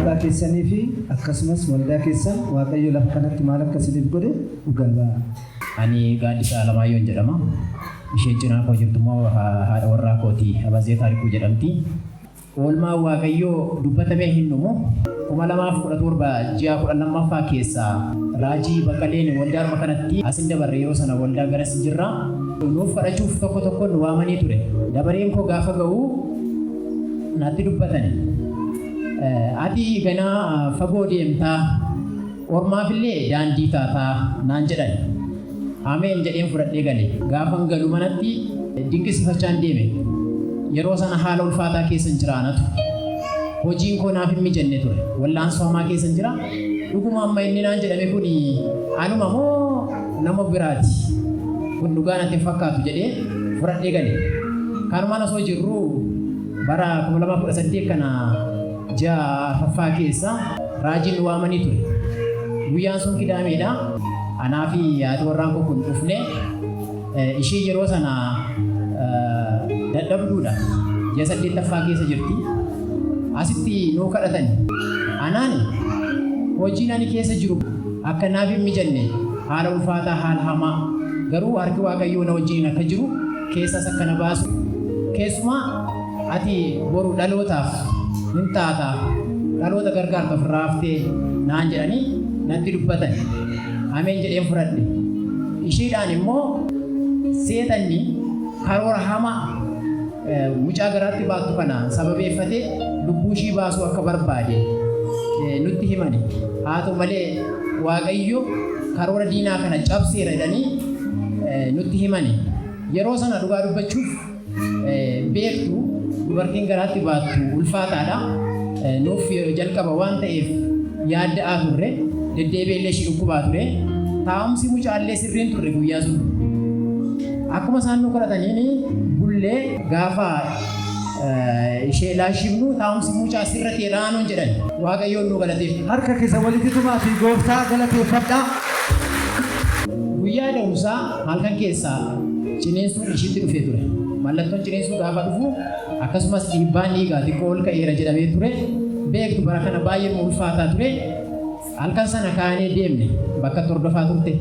haadha keessanii fi akkasumas waldaa keessan Waaqayyo lafa kanatti maal akkasiif godhe dhugaa ba'a. Ani Gaaddisaa Alamaayyoo jedhama. Ishee cinaa koo jirtu immoo haadha warraa kooti Abazee Taarikuu jedhamti. Oolmaa Waaqayyoo dubbatamee hin dhumu 2017 ji'a 12ffaa keessaa raajii Baqqaleen waldaa kanatti asin dabarre yeroo sana waldaa garas jirra. Nuuf kadhachuuf tokko nu waamanii ture. Dabareen koo gaafa ga'u natti dubbatani. Ati ganaa fagoo deemtaa ormaafillee daandii taataa naan jedhan. Ameen jedheen fudhadhee gale. Gaafan galu manatti dinqisiifachaan deeme. Yeroo sana haala ulfaataa keessan jiraanatu. Hojiin koo naaf hin mijanne ture. Wallaansoo hamaa keessan jira. Dhuguma amma inni naan jedhame kun anuma moo nama biraati? Kun dhugaa natti fakkaatu jedhee fudhadhee gale. Kanumaan osoo jirru bara 2018 kana ji'a faffaa keessa raajiin waamanii ture. Guyyaan sun qidaameedha. Anaa fi haati warraan koo kun dhufne ishee yeroo sana dadhabduudha. Ji'a 8ffaa keessa jirti. Asitti nuu kadhatani. Anaan hojiin ani keessa jiru akka naaf hin mijanne haala ulfaataa haala hamaa garuu harki Waaqayyoo na wajjin akka jiru keessas akka na baasu keessumaa ati boru dhalootaaf hin taata dhaloota gargaartuuf raaftee naan jedhanii natti dubbatan. Ameen jedheen fudhadhe. Isheedhaan immoo seexanni karoora hamaa mucaa garaatti baattu kana sababeeffatee lubbuu ishii baasuu akka barbaade nutti himani. Haa ta'u malee Waaqayyo karoora diinaa kana cabseera jedhanii nutti himani. Yeroo sana dhugaa dubbachuuf beektu dubartiin garaatti baattu ulfaataadha. Nuuf jalqaba waan ta'eef yaadda'aa turre deddeebiillee ishii dhukkubaa ture. Taa'umsi mucaallee sirriin turre guyyaa sun. Akkuma isaan nu kadhataniin bullee gaafa ishee laashifnu taa'umsi mucaa sirratti jedhaanuun jedhan. Waaqayyoon nu galateef. Harka keessa walitti tumaa fi gooftaa galateeffadhaa. Guyyaa da'umsaa halkan keessaa cineensuun ishiitti dhufee ture. Mallattoon cineensuu gaafa dhufu akkasumas dhiibbaan dhiigaa xiqqoo ol ka'eera jedhamee ture. Beektu bara kana baay'ee ulfaataa ture. Halkan sana kaanee deemne bakka hordofaa turte.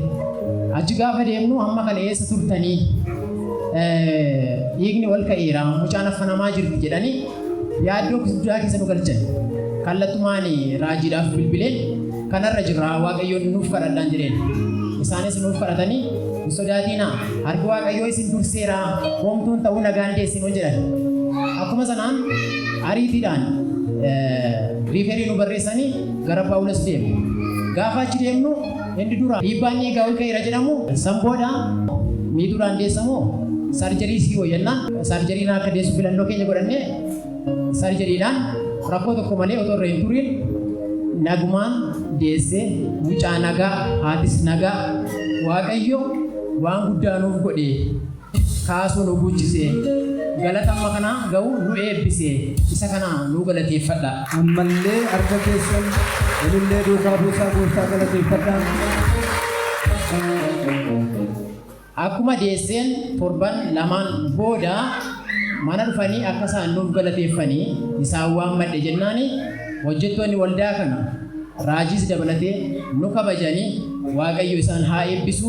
Achi gaafa deemnu amma kana eessa turtanii dhiigni ol ka'eera mucaan affanamaa jirti jedhanii yaaddoo guddaa keessa nu galchan. Kallattumaan raajiidhaaf bilbileen kanarra jirra Waaqayyoon nuuf kadhadhaan jedheen. Isaanis nuuf kadhatanii hin sodaatinaa harki Waaqayyoo isin durseera homtuun ta'uu nagaan deessinuu jedhan. Akkuma sanaan ariitiidhaan riiferii nu barreessanii gara Paawulos deemu. Gaafa achi deemnu inni dura dhiibbaan dhiigaa ol ka'eera jedhamu sanboodha miidhuudhaan deessamoo sarjarii sii hooyyannaan sarjariin akka deessu filannoo keenya godhannee sarjariidhaan rakkoo tokko malee otoo irra hin turiin nagumaan deessee mucaa nagaa haatis nagaa Waaqayyo waan guddaa nuuf godhee kaasuu nu guddisee galata amma kana ga'u nu eebbisee isa kana nu galateeffadha. Ammallee harka keessan ilillee duukaa buusaa gooftaa galateeffadhaa. Akkuma deesseen torban lamaan booda mana dhufanii akka isaan nuuf galateeffanii isaan waammadhe jennaani hojjettoonni waldaa kana raajiis dabalatee nu kabajanii Waaqayyo isaan haa eebbisu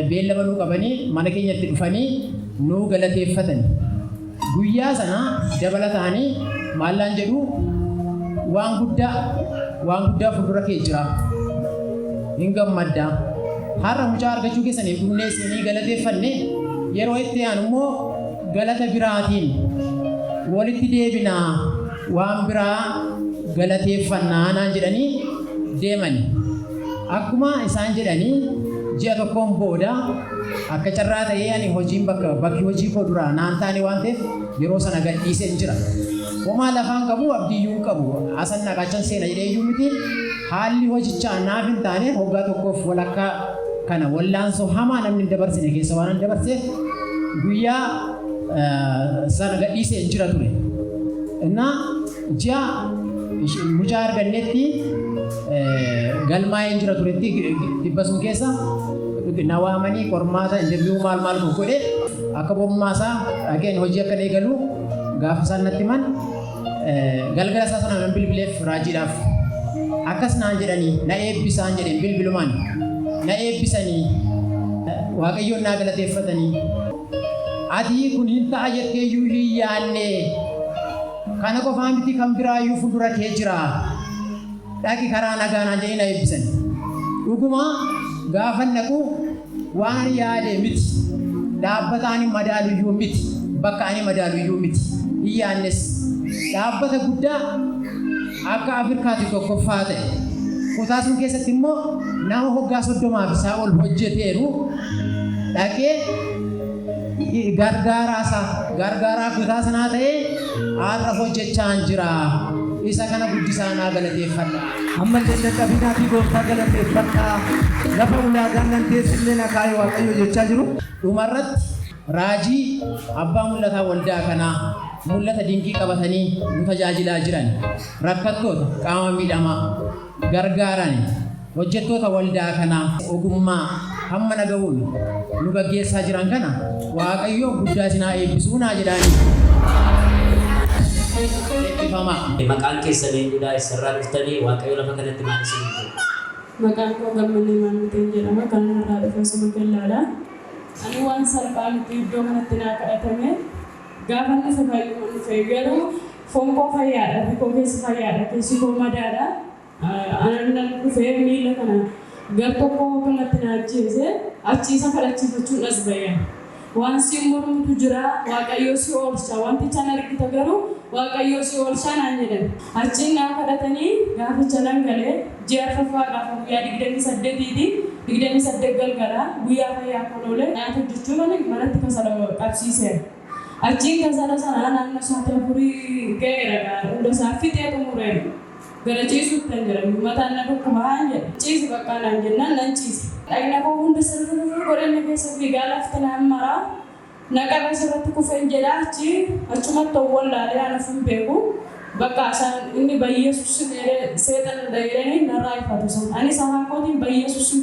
beellama nu qabanii mana keenyatti dhufanii nu galateeffatan. Guyyaa sana dabalataanii maallaan jedhu waan guddaa fuuldura kee jira. Hin gammaddaa. Har'a mucaa argachuu keessaniif gurneessinii galateeffanne yeroo itti aanu immoo galata biraatiin walitti deebinaa waan biraa galateeffannaa naan jedhanii deemani. Akkuma isaan jedhanii ji'a tokkoon booda akka carraa ta'ee ani hojiin bakki hojii koo duraa naan taane waan ta'eef yeroo sana gadhiiseen jira. Homaa lafaan qabu abdiyyuu qabu asan naqachan seena jedhee iyyuu miti haalli hojichaa naaf hin taane waggaa tokkoof walakkaa kana wallaansoo hamaa namni hin dabarsine keessa waan hin dabarseef guyyaa sana gadhiiseen jira ture. Innaa ji'a mucaa argannetti galmaa'een jira turetti dhibba sun keessa na waamanii qormaata interviiyuu maal godhe akka bommaasaa dhaqeen hojii akka eegalu gaafa isaan natti himan galgala isaa sana nan bilbileef raajiidhaaf akkas naan jedhanii na eebbisaan jedheen bilbilumaan na eebbisanii waaqayyoon naa galateeffatanii ati kun hin ta'a jetteeyyuu hin yaanne kana qofaa miti kan biraayyuu fuuldura kee jira dhaqi karaa nagaa naan jedhanii na eebbisanii dhuguma gaafa naqu waan ani yaade miti dhaabbata ani madaaluyyuu miti bakka ani madaaluyyuu miti hin yaannes dhaabbata guddaa akka Afrikaatti tokkoffaa ta'e kutaa sun keessatti immoo nama hoggaa 30 isaa ol hojjeteeru dhaqee gargaaraa kutaa sanaa ta'ee har'a hojjechaa jira isa kana guddisaa naa galateeffadha. Ammallee dadhabinaa fi gooftaa galateeffadhaa lafa ulaagaan nan teessillee na kaa'e waaqayyo jechaa jiru. Dhumarratti raajii abbaa mul'ataa waldaa kanaa mul'ata dinqii qabatanii nu tajaajilaa jiran rakkattoota qaama miidhamaa gargaaran hojjettoota waldaa kanaa ogummaa hamma naga'uun nu gaggeessaa jiran kana waaqayyo guddaa isinaa eebbisuu naa jedhaanii. Maqaan keessan eenyudha? Eessarraa dhuftanii waaqayyo lafa kanatti maal isin godhe? Maqaan koo Gammalee Maammuteen jedhama. Kan irraa dhufe Suma Kellaadha. Ani waan salphaa miti iddoo kanatti naa kadhatame gaafa dhufe baay'ee dhufe garuu foon koo fayyaadha, koo keessi fayyaadha, keessi koo madaadha. Anan dhufee miila kana gar tokko kanatti na ajjeese achiisa kadhachiifachuun as ba'e. Waan si mormutu jira waaqayyo si oolcha wanticha na argita garuu waaqayyo si oolcha naan jedhan. Achiin naa kadhatanii gaaficha nan galee ji'a arfaffaa gaafa guyyaa 28 galgala guyyaa fayyaa koloole nyaata hojjechuu manatti kasala qabsiiseera. Achiin kasala sana naannoo sa'aatii 4 ga'eera hunda isaa fixee xumureera. Gara ciisuutti kan jiran mataan na dhukkubaan jedhe ciisi bakka naan jennaan nan ciise. Dhagna koo hunda sirrii godhanne keessa fiigaa lafti naan maraa naqaba sirratti kufeen jedha achumatti wallaalee ana fin beeku bakka isaan inni bayyeessuusin seexan dheeranii narraa ifatu sun ani saafaa kootiin bayyeessuusin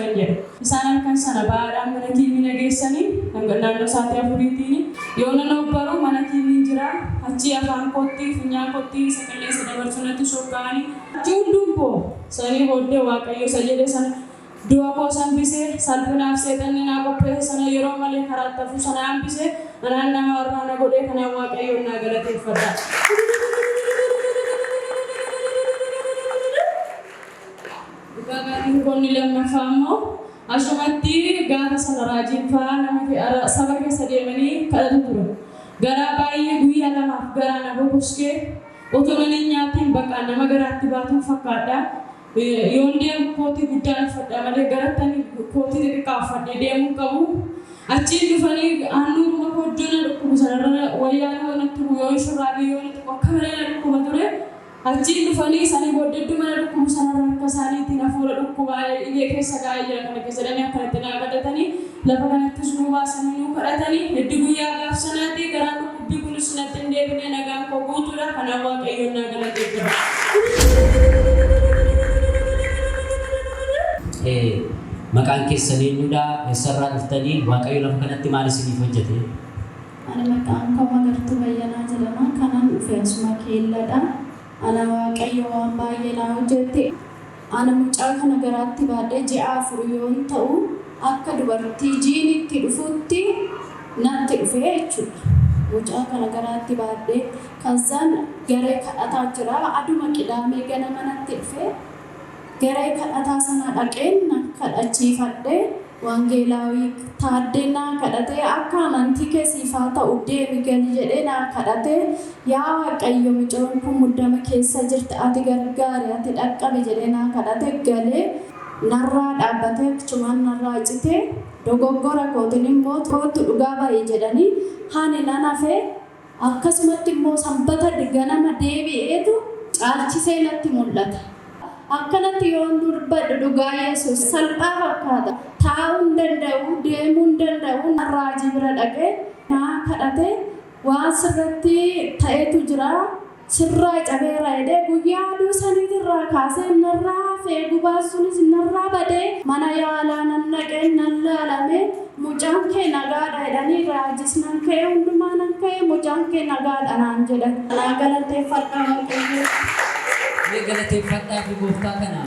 man jedhe isaan halkan sana baadhaan mana kiimii geessanii naannoo sa'aatii 4tiin yoo nan obbaru mana kiimii jira achi afaan kootti funyaan kootti sagalee dabarsuunatti soqqaanii achi hundumboo sanii booddee waaqayyo isa jedhe sana dua ko sambise salphinaaf seexanni naa qopheesse sana yeroo malee karaatti hafu sana hambise anaan nama warraana godhee kana waaqayyoon naa galateeffadha. Dhugaagaatiin konni lammaffaa immoo asumatti gaafa sana raajiin fa'aa nama saba keessa deemanii kadhatu ture. Garaa baay'ee guyyaa lamaaf garaa na bokoskee otoo nan nyaatiin bakka nama garaatti baatuun fakkaadha. Yoon deemu kootii guddaa uffadha malee garattanii kootii xixiqqaa uffadhee deemuu qabu. Achiin dhufanii handhuuruma kooddoo na dhukkubu sanarra wayyaan yoo natti yoo shurraabii yoo natti akka malee na dhukkuba ture. Achiin dhufanii sanii booddedduu mana dhukkubu sanarra akka isaaniitiin hafuura dhukkubaa dhibee keessa gaa'ee jira kana keessa jedhanii akkanatti naa kadhatanii lafa kanattis nuu baasanii nuu kadhatanii hedduu guyyaa gaaf sanaatti garaan dhukkubbii kunis natti hin deebine nagaan koo guutuudha kanaaf waaqayyoon naa galateeffadha. Maqaan keessan eenyudha? Eessarraa dhuftanii waaqayyo lafa kanatti maal isiniif hojjete? Ani maqaan koo Magartuu Bayyanaa jedhama. Kanan dhufe Suma Keelladha. Ana waaqayyo waan baay'ee naa hojjete. Ana mucaa kana garaatti baadhee ji'a 4 yoon ta'u akka dubartii jiini itti dhufutti natti dhufe jechuudha. Mucaa kana garaatti baadhee kansaan garee kadhataa jira. Aduma qidaamee ganama natti dhufe. Garee kadhataa sana dhaqeen kadhachiifadhee wangeelaawii taaddee naa kadhatee akka amantii keessiifaa ta'u deemi gali jedhee naa kadhatee yaa waaqayyo mucoon kun muddama keessa jirti ati gargaari ati dhaqqabe jedhee naa kadhate galee narraa dhaabbatee achumaan narraa citee dogoggora kootiin immoo kootu dhugaa ba'ee jedhanii hani nan hafee akkasumatti immoo sanbata ganama deebi'eetu caalchisee natti mul'ata. Akkanatti yoon dubbadhu dhugaa Yesuus salphaa fakkaata. Taa'uu hin danda'u, deemuu hin danda'u, raajii bira dhaqee naa kadhatee waan sirratti ta'etu jira. sirraa cabeera jedhee guyyaa aduu saniitirraa kaasee narraa hafee gubaa sunis narraa badee mana yaalaa nan dhaqee nan laalame mucaan kee nagaadha jedhanii raajis nan ka'e hundumaa nan ka'e mucaan kee nagaadha naan jedhan. Anaa galateeffadhaa waaqayyo. Galateeffadhaa fi gooftaa kanaa.